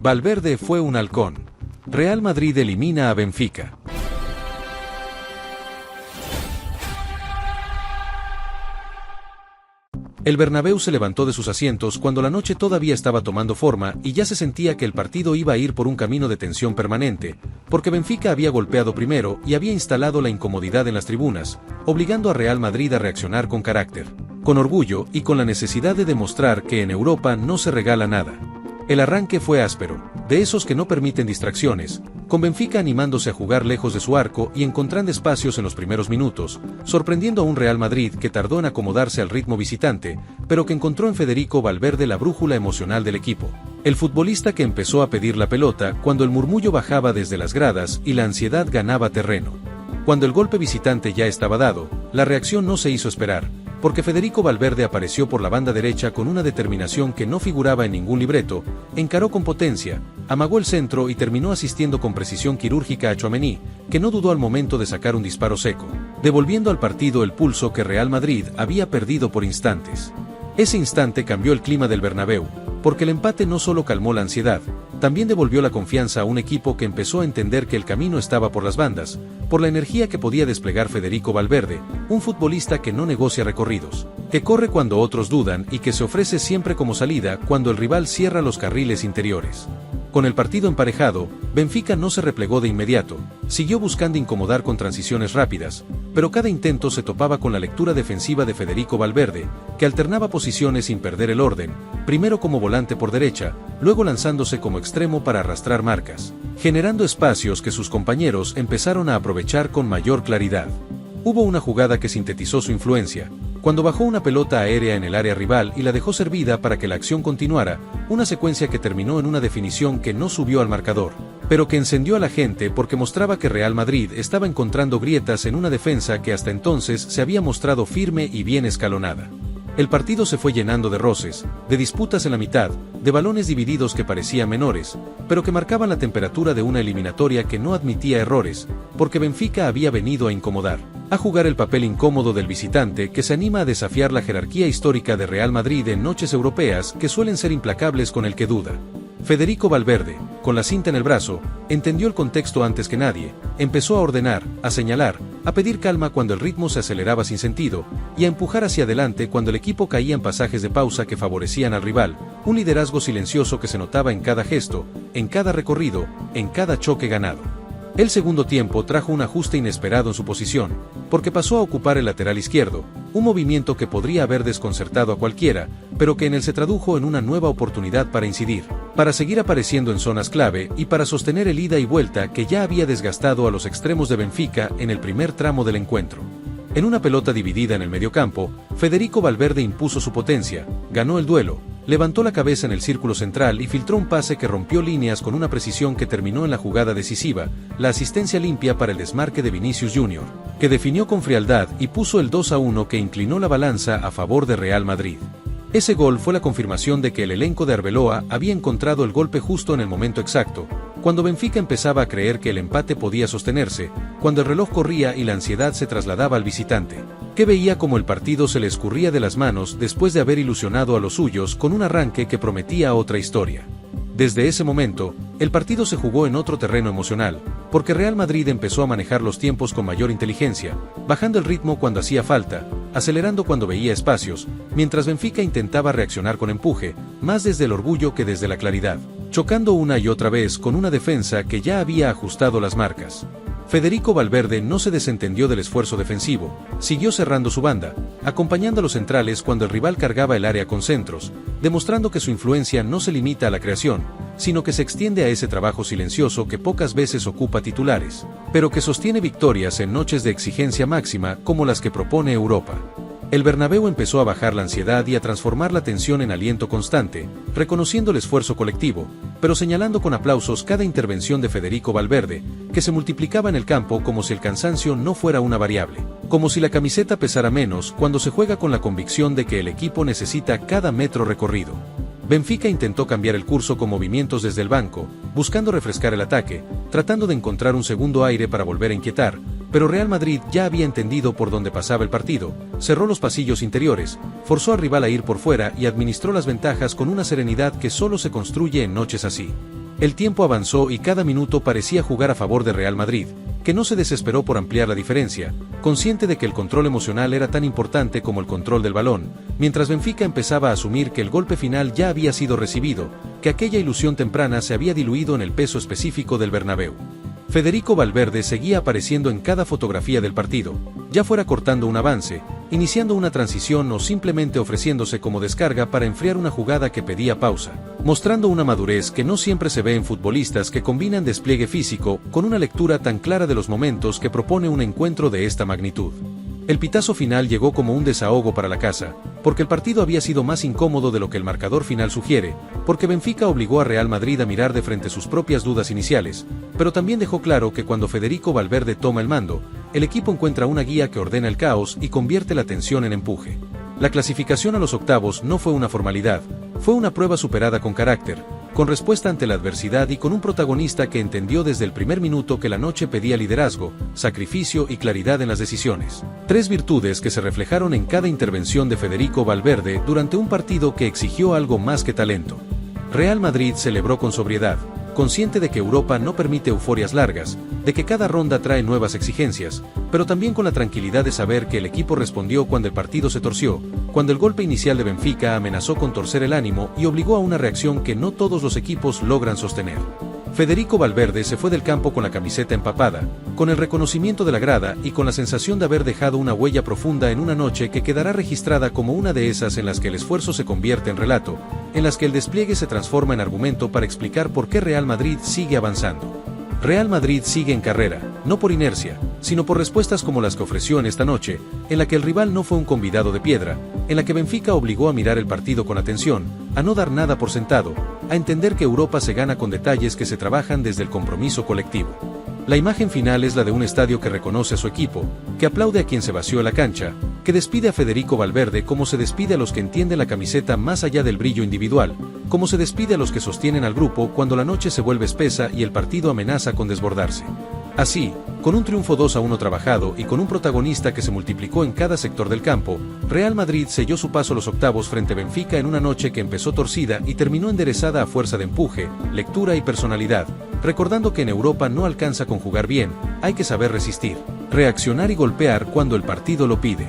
Valverde fue un halcón. Real Madrid elimina a Benfica. El Bernabéu se levantó de sus asientos cuando la noche todavía estaba tomando forma y ya se sentía que el partido iba a ir por un camino de tensión permanente, porque Benfica había golpeado primero y había instalado la incomodidad en las tribunas, obligando a Real Madrid a reaccionar con carácter, con orgullo y con la necesidad de demostrar que en Europa no se regala nada. El arranque fue áspero, de esos que no permiten distracciones, con Benfica animándose a jugar lejos de su arco y encontrando espacios en los primeros minutos, sorprendiendo a un Real Madrid que tardó en acomodarse al ritmo visitante, pero que encontró en Federico Valverde la brújula emocional del equipo. El futbolista que empezó a pedir la pelota cuando el murmullo bajaba desde las gradas y la ansiedad ganaba terreno. Cuando el golpe visitante ya estaba dado, la reacción no se hizo esperar, porque Federico Valverde apareció por la banda derecha con una determinación que no figuraba en ningún libreto, encaró con potencia, amagó el centro y terminó asistiendo con precisión quirúrgica a Tchouaméni, que no dudó al momento de sacar un disparo seco, devolviendo al partido el pulso que Real Madrid había perdido por instantes. Ese instante cambió el clima del Bernabéu, porque el empate no solo calmó la ansiedad, también devolvió la confianza a un equipo que empezó a entender que el camino estaba por las bandas, por la energía que podía desplegar Federico Valverde, un futbolista que no negocia recorridos, que corre cuando otros dudan y que se ofrece siempre como salida cuando el rival cierra los carriles interiores. Con el partido emparejado, Benfica no se replegó de inmediato, siguió buscando incomodar con transiciones rápidas, pero cada intento se topaba con la lectura defensiva de Federico Valverde, que alternaba posiciones sin perder el orden, primero como volante por derecha, luego lanzándose como extremo para arrastrar marcas, generando espacios que sus compañeros empezaron a aprovechar con mayor claridad. Hubo una jugada que sintetizó su influencia, cuando bajó una pelota aérea en el área rival y la dejó servida para que la acción continuara, una secuencia que terminó en una definición que no subió al marcador, pero que encendió a la gente porque mostraba que Real Madrid estaba encontrando grietas en una defensa que hasta entonces se había mostrado firme y bien escalonada. El partido se fue llenando de roces, de disputas en la mitad, de balones divididos que parecían menores, pero que marcaban la temperatura de una eliminatoria que no admitía errores, porque Benfica había venido a incomodar, a jugar el papel incómodo del visitante que se anima a desafiar la jerarquía histórica de Real Madrid en noches europeas que suelen ser implacables con el que duda. Federico Valverde, con la cinta en el brazo, entendió el contexto antes que nadie, empezó a ordenar, a señalar, a pedir calma cuando el ritmo se aceleraba sin sentido, y a empujar hacia adelante cuando el equipo caía en pasajes de pausa que favorecían al rival, un liderazgo silencioso que se notaba en cada gesto, en cada recorrido, en cada choque ganado. El segundo tiempo trajo un ajuste inesperado en su posición, porque pasó a ocupar el lateral izquierdo, un movimiento que podría haber desconcertado a cualquiera, pero que en él se tradujo en una nueva oportunidad para incidir, para seguir apareciendo en zonas clave y para sostener el ida y vuelta que ya había desgastado a los extremos de Benfica en el primer tramo del encuentro. En una pelota dividida en el mediocampo, Federico Valverde impuso su potencia, ganó el duelo, levantó la cabeza en el círculo central y filtró un pase que rompió líneas con una precisión que terminó en la jugada decisiva, la asistencia limpia para el desmarque de Vinicius Jr., que definió con frialdad y puso el 2-1 que inclinó la balanza a favor de Real Madrid. Ese gol fue la confirmación de que el elenco de Arbeloa había encontrado el golpe justo en el momento exacto, cuando Benfica empezaba a creer que el empate podía sostenerse, cuando el reloj corría y la ansiedad se trasladaba al visitante, que veía como el partido se le escurría de las manos después de haber ilusionado a los suyos con un arranque que prometía otra historia. Desde ese momento, el partido se jugó en otro terreno emocional, porque Real Madrid empezó a manejar los tiempos con mayor inteligencia, bajando el ritmo cuando hacía falta, acelerando cuando veía espacios, mientras Benfica intentaba reaccionar con empuje, más desde el orgullo que desde la claridad, chocando una y otra vez con una defensa que ya había ajustado las marcas. Federico Valverde no se desentendió del esfuerzo defensivo, siguió cerrando su banda, acompañando a los centrales cuando el rival cargaba el área con centros, demostrando que su influencia no se limita a la creación, sino que se extiende a ese trabajo silencioso que pocas veces ocupa titulares, pero que sostiene victorias en noches de exigencia máxima como las que propone Europa. El Bernabéu empezó a bajar la ansiedad y a transformar la tensión en aliento constante, reconociendo el esfuerzo colectivo, pero señalando con aplausos cada intervención de Federico Valverde, que se multiplicaba en el campo como si el cansancio no fuera una variable, como si la camiseta pesara menos cuando se juega con la convicción de que el equipo necesita cada metro recorrido. Benfica intentó cambiar el curso con movimientos desde el banco, buscando refrescar el ataque, tratando de encontrar un segundo aire para volver a inquietar, pero Real Madrid ya había entendido por dónde pasaba el partido, cerró los pasillos interiores, forzó al rival a ir por fuera y administró las ventajas con una serenidad que solo se construye en noches así. El tiempo avanzó y cada minuto parecía jugar a favor de Real Madrid, que no se desesperó por ampliar la diferencia, consciente de que el control emocional era tan importante como el control del balón, mientras Benfica empezaba a asumir que el golpe final ya había sido recibido, que aquella ilusión temprana se había diluido en el peso específico del Bernabéu. Federico Valverde seguía apareciendo en cada fotografía del partido, ya fuera cortando un avance, iniciando una transición o simplemente ofreciéndose como descarga para enfriar una jugada que pedía pausa, mostrando una madurez que no siempre se ve en futbolistas que combinan despliegue físico con una lectura tan clara de los momentos que propone un encuentro de esta magnitud. El pitazo final llegó como un desahogo para la casa, porque el partido había sido más incómodo de lo que el marcador final sugiere, porque Benfica obligó a Real Madrid a mirar de frente sus propias dudas iniciales, pero también dejó claro que cuando Federico Valverde toma el mando, el equipo encuentra una guía que ordena el caos y convierte la tensión en empuje. La clasificación a los octavos no fue una formalidad, fue una prueba superada con carácter, con respuesta ante la adversidad y con un protagonista que entendió desde el primer minuto que la noche pedía liderazgo, sacrificio y claridad en las decisiones. Tres virtudes que se reflejaron en cada intervención de Federico Valverde durante un partido que exigió algo más que talento. Real Madrid celebró con sobriedad, consciente de que Europa no permite euforias largas, de que cada ronda trae nuevas exigencias, pero también con la tranquilidad de saber que el equipo respondió cuando el partido se torció, cuando el golpe inicial de Benfica amenazó con torcer el ánimo y obligó a una reacción que no todos los equipos logran sostener. Federico Valverde se fue del campo con la camiseta empapada, con el reconocimiento de la grada y con la sensación de haber dejado una huella profunda en una noche que quedará registrada como una de esas en las que el esfuerzo se convierte en relato, en las que el despliegue se transforma en argumento para explicar por qué Real Madrid sigue avanzando. Real Madrid sigue en carrera, no por inercia, sino por respuestas como las que ofreció en esta noche, en la que el rival no fue un convidado de piedra, en la que Benfica obligó a mirar el partido con atención, a no dar nada por sentado, a entender que Europa se gana con detalles que se trabajan desde el compromiso colectivo. La imagen final es la de un estadio que reconoce a su equipo, que aplaude a quien se vació la cancha, que despide a Federico Valverde como se despide a los que entienden la camiseta más allá del brillo individual, como se despide a los que sostienen al grupo cuando la noche se vuelve espesa y el partido amenaza con desbordarse. Así, con un triunfo 2-1 trabajado y con un protagonista que se multiplicó en cada sector del campo, Real Madrid selló su paso a los octavos frente a Benfica en una noche que empezó torcida y terminó enderezada a fuerza de empuje, lectura y personalidad, recordando que en Europa no alcanza con jugar bien, hay que saber resistir, reaccionar y golpear cuando el partido lo pide.